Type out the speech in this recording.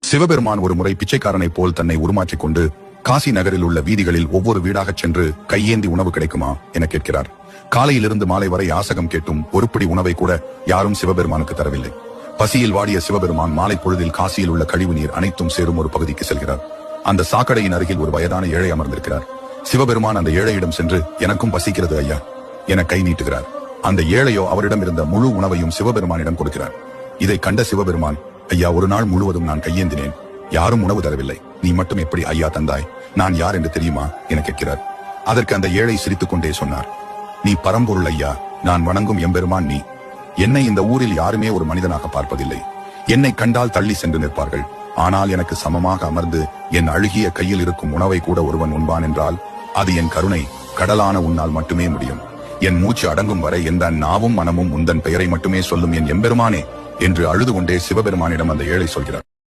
சிவபெருமான் ஒரு முறை பிச்சைக்காரனைப் போல் தன்னை உருமாற்றிக் கொண்டு காசி நகரில் உள்ள வீதிகளில் ஒவ்வொரு வீடாகச் சென்று கையேந்தி உணவு கிடைக்குமா என கேட்கிறார். காலையிலிருந்து மாலை வரை யாசகம் கேட்டும் ஒரு பிடி உணவை கூட யாரும் சிவபெருமானுக்கு தரவில்லை. பசியில் வாடிய சிவபெருமான் மாலை பொழுதில் காசியில் உள்ள கழிவு நீர் அனைத்தும் சேரும் ஒரு பகுதிக்கு செல்கிறார். அந்த சாக்கடையின் அருகில் ஒரு வயதான ஏழை அமர்ந்திருக்கிறார். சிவபெருமான் அந்த ஏழையிடம் சென்று, எனக்கும் பசிக்கிறது ஐயா என கை நீட்டுகிறார். அந்த ஏழையோ அவரிடம் இருந்த முழு உணவையும் சிவபெருமானிடம் கொடுக்கிறார். இதை கண்ட சிவபெருமான், ஐயா, ஒரு நாள் முழுவதும் நான் கையேந்தினேன், யாரும் உணவு தரவில்லை, நீ மட்டும் எப்படி ஐயா தந்தாய்? நான் யார் என்று தெரியுமா என கேட்கிறார். அதற்கு அந்த ஏழை சிரித்துக் கொண்டே சொன்னார், நீ பரம்பொருள் ஐயா, நான் வணங்கும் எம்பெருமான் நீ. என்னை இந்த ஊரில் யாருமே ஒரு மனிதனாக பார்ப்பதில்லை. என்னை கண்டால் தள்ளி சென்று நிற்பார்கள். ஆனால் எனக்கு சமமாக அமர்ந்து என் அழுகிய கையில் இருக்கும் உணவை கூட ஒருவன் உண்பான் என்றால் அது என் கருணை கடலான உன்னால் மட்டுமே முடியும். என் மூச்சு அடங்கும் வரை எந்த நாவும் மனமும் உந்தன் பெயரை மட்டுமே சொல்லும் என் எம்பெருமானே என்று அழுது கொண்டே சிவபெருமானிடம் அந்த ஏழை சொல்கிறார்.